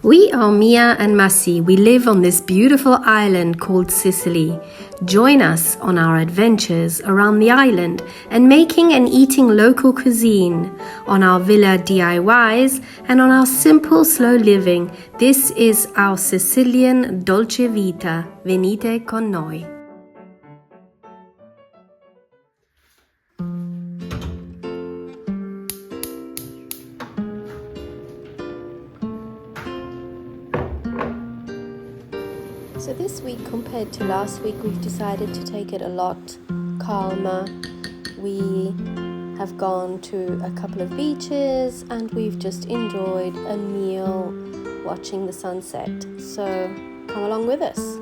We are Mia and Massi. We live on this beautiful island called Sicily. Join us on our adventures around the island and making and eating local cuisine, on our villa DIYs and on our simple slow living. This is our Sicilian Dolce vita. Venite con noi. So this week compared to last week, we've decided to take it a lot calmer. We have gone to a couple of beaches and we've just enjoyed a meal watching the sunset. So come along with us.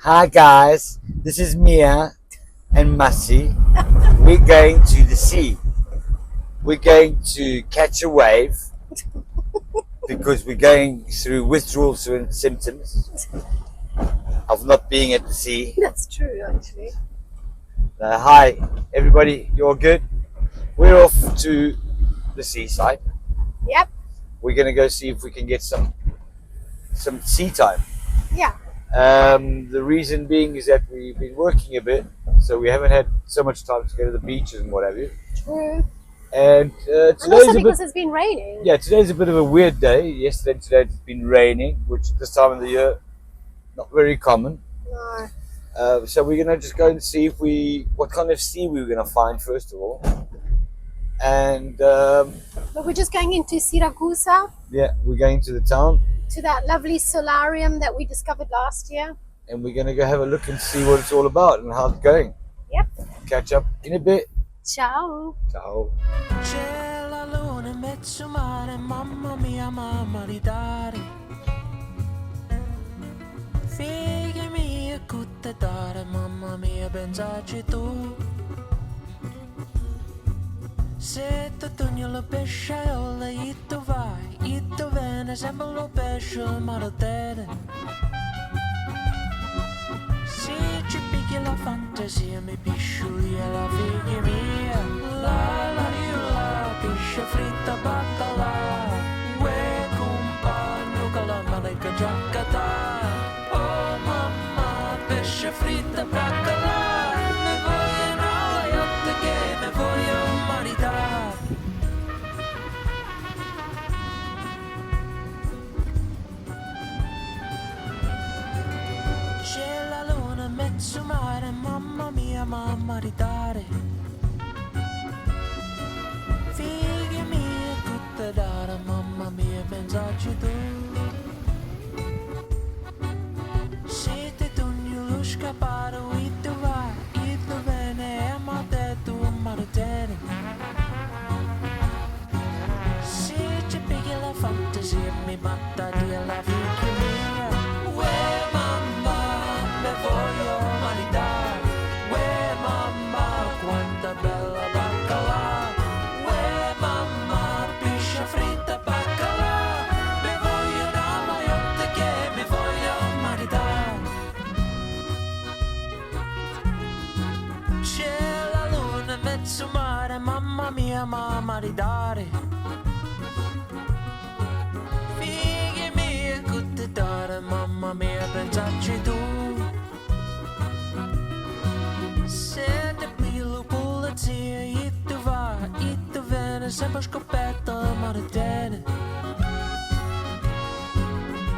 Hi guys, this is Mia and Massi. We're going to the sea. We're going to catch a wave because we're going through withdrawal symptoms of not being at the sea. That's true, actually. Hi everybody, you're good? We're off to the seaside. Yep. We're going to go see if we can get some sea time. Yeah. The reason being is that we've been working a bit, so we haven't had so much time to go to the beaches and what have you. True. And And also because it's been raining. Yeah, today's a bit of a weird day. Yesterday and today it's been raining, which this time of the year, not very common. No. So we're going to just go and see what kind of sea we were going to find first of all. And But we're just going into Siracusa, yeah, we're going to the town. to that lovely solarium that we discovered last year. And we're going to go have a look and see what it's all about and how it's going. Yep. Catch up in a bit. Ciao. Ciao. C'è la luna in mezzo mare, mamma mia, mamma di dare. Figli mia, cutte dare, mamma mia, pensaci tu. Se tu togli la pesciaiola, e tu vai, e tu vieni, sempre lo pesce, ma lo tere. Se ci picchi la fantasia, mi pisciuia la figlia mia. La, io la, piscia fritta, baccalà. Uè, compagno, che la manica giaccata. Oh, mamma, pesce fritta, baccalà. Mi voglio una yacht che mi voglio maritare. C'è la luna in mezzo mare, mamma mia, mamma di dare. Figli mia, tutte dare, mamma mia, pensaci tu. Se ti togli lo scappare, e tu vai, e tu vieni, ma te tu maritare. Se ci pigli la fantasia, mi batta di la figlia mia. Uè, mamma, me voglio maritare. Uè, mamma, quanta bella baccalà. Uè, mamma, piscia fritta, baccalà. Me voglio una magliotta che mi voglio maritare. C'è la luna in mezzo mare, mamma mia, mamma di dare. Figli mia, cutte dare, mamma mia, pensaci tu. Se ti piglio pulizia, e tu vai, e tu vieni, sempre scoperto, ma ti tieni.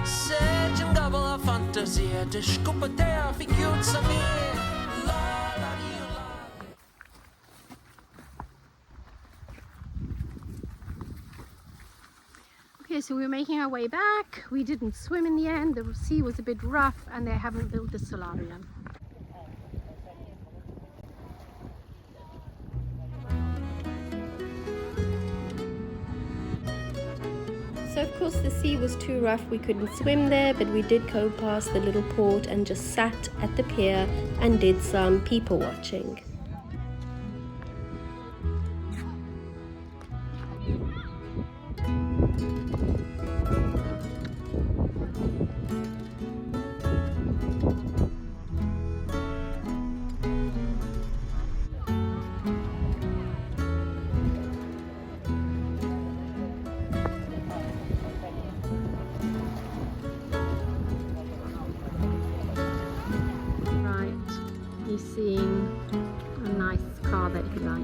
Se ci ingabba la fantasia, ti scopa te a figliuzza mia. La, io la. Okay, so we're making our way back. We didn't swim in the end. The sea was a bit rough and they haven't built the solarium. So of course the sea was too rough, we couldn't swim there, but we did go past the little port and just sat at the pier and did some people watching. Right, he's seeing a nice car that he likes.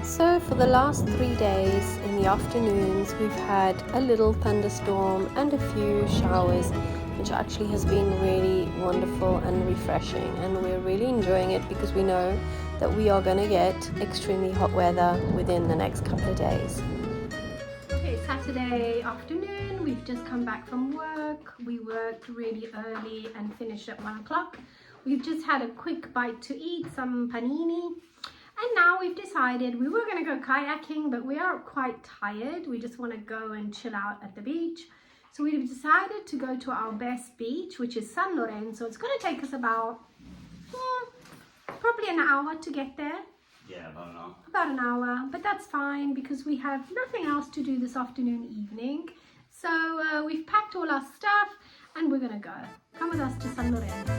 So for the last 3 days in the afternoons we've had a little thunderstorm and a few showers, which actually has been really wonderful and refreshing, and we're really enjoying it because we know that we are going to get extremely hot weather within the next couple of days. Okay, Saturday afternoon, we've just come back from work. We worked really early and finished at 1 o'clock. We've just had a quick bite to eat, some panini. And now we've decided we were going to go kayaking, but we are quite tired. We just want to go and chill out at the beach. So we've decided to go to our best beach, which is San Lorenzo. It's going to take us about probably an hour to get there. Yeah, about an hour. About an hour, but that's fine because we have nothing else to do this afternoon, evening. So we've packed all our stuff and we're going to go. Come with us to San Lorenzo.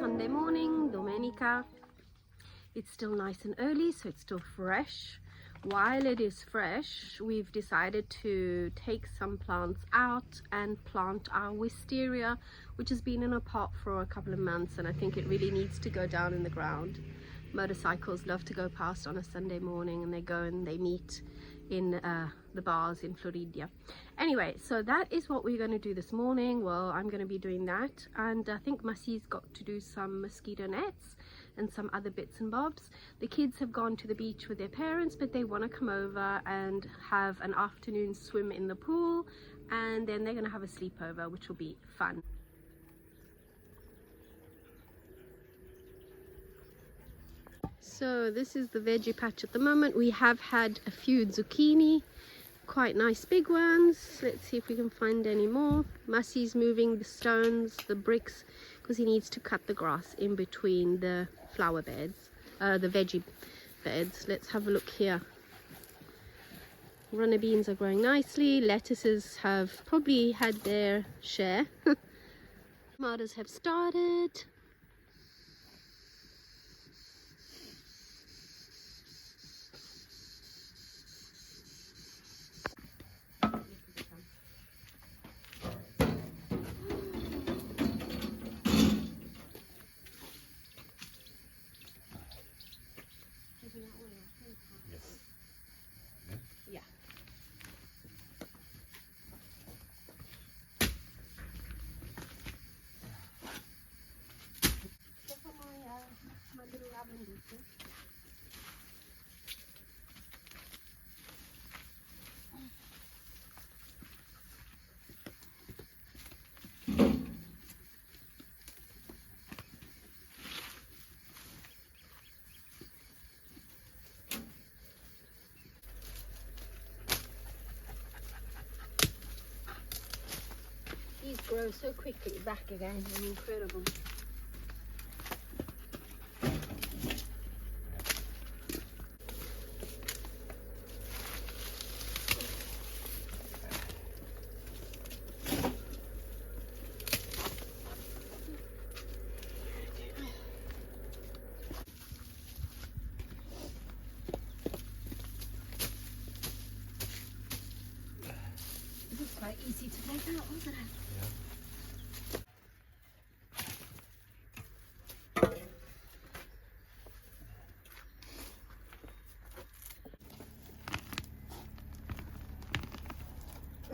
Sunday morning, domenica. It's still nice and early, so it's still fresh. While it is fresh, we've decided to take some plants out and plant our wisteria, which has been in a pot for a couple of months, and I think it really needs to go down in the ground. Motorcycles love to go past on a Sunday morning, and they go and they meet in the bars in Floridia. Anyway, so that is what we're going to do this morning. Well, I'm going to be doing that, and I think Massi's got to do some mosquito nets and some other bits and bobs. The kids have gone to the beach with their parents, but they want to come over and have an afternoon swim in the pool, and then they're going to have a sleepover, which will be fun. So this is the veggie patch at the moment. We have had a few zucchini, quite nice big ones. Let's see if we can find any more. Massi's moving the stones, the bricks, because he needs to cut the grass in between the flower beds, the veggie beds. Let's have a look here. Runner beans are growing nicely. Lettuces have probably had their share. Tomatoes have started. Yeah. My little lavender. These grow so quickly back again, they're incredible. This is quite easy to take out, wasn't it?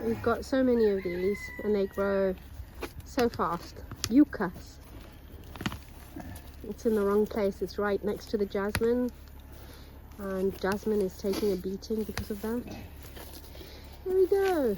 We've got so many of these and they grow so fast. Yuccas. It's in the wrong place. It's right next to the jasmine. And jasmine is taking a beating because of that. There we go.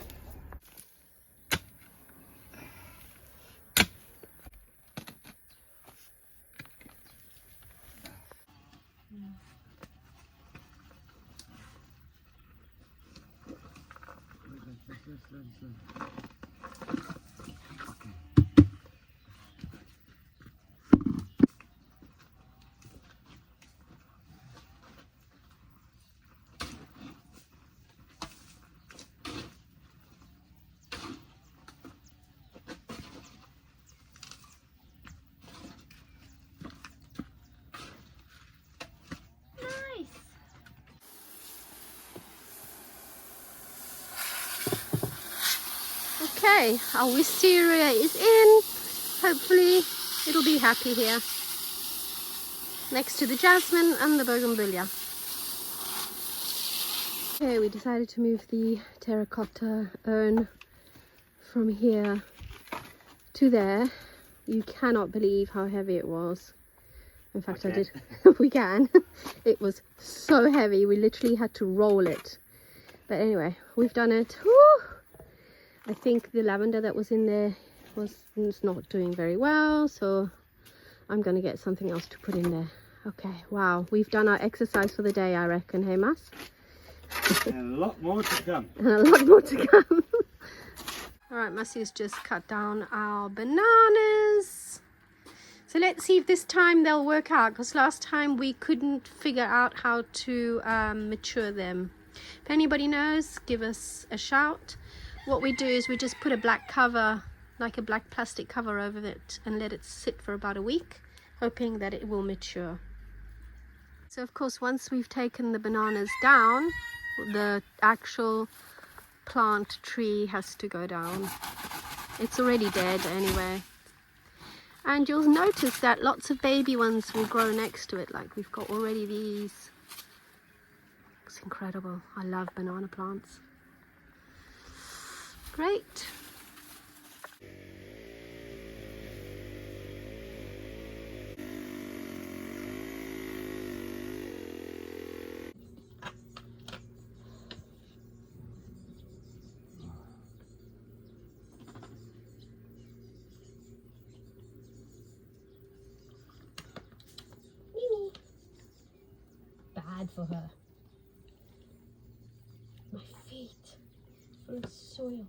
Okay, our wisteria is in. Hopefully it'll be happy here. Next to the jasmine and the bougainvillea. Okay, we decided to move the terracotta urn from here to there. You cannot believe how heavy it was. In fact, I did. We can. It was so heavy, we literally had to roll it. But anyway, we've done it. Woo! I think the lavender that was in there was not doing very well, so I'm going to get something else to put in there. Okay, wow, we've done our exercise for the day, I reckon. Hey, Mas? And a lot more to come. And a lot more to come. All right, Massey's just cut down our bananas. So let's see if this time they'll work out, because last time we couldn't figure out how to mature them. If anybody knows, give us a shout. What we do is we just put a black cover, like a black plastic cover over it, and let it sit for about a week, hoping that it will mature. So of course, once we've taken the bananas down, the actual plant tree has to go down. It's already dead anyway. And you'll notice that lots of baby ones will grow next to it, like we've got already these. It's incredible. I love banana plants. Great. bad for her. My feet full of soil.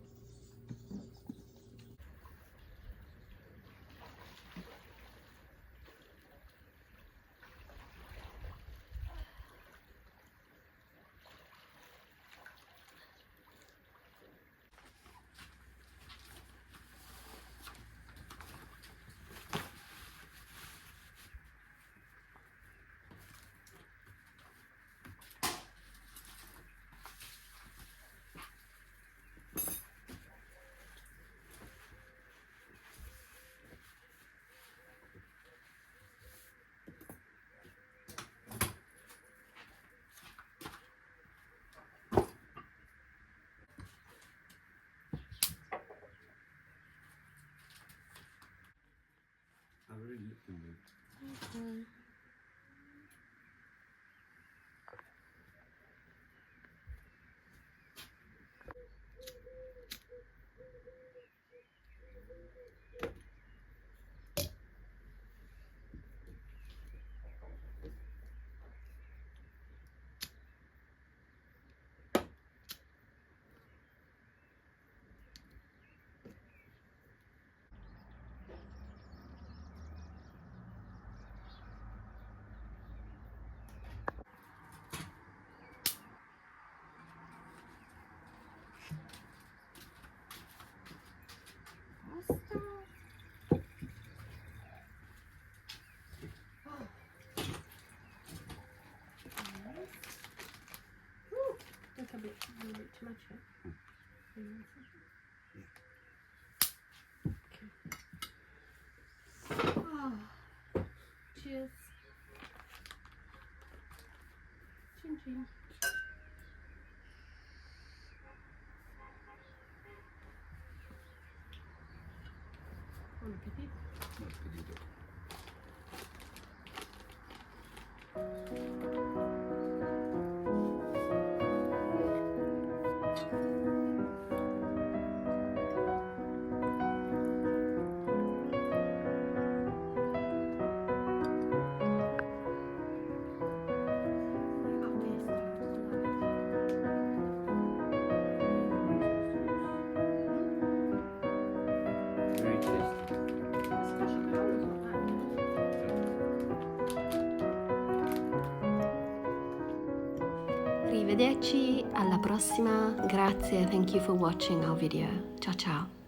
I've already looked in there. Okay. Look a bit too much, huh? Okay. Oh, cheers. Chin chin. Bon appétit. Bon appétit. Very tasty. Arrivederci, alla prossima. Grazie, thank you for watching our video. Ciao ciao.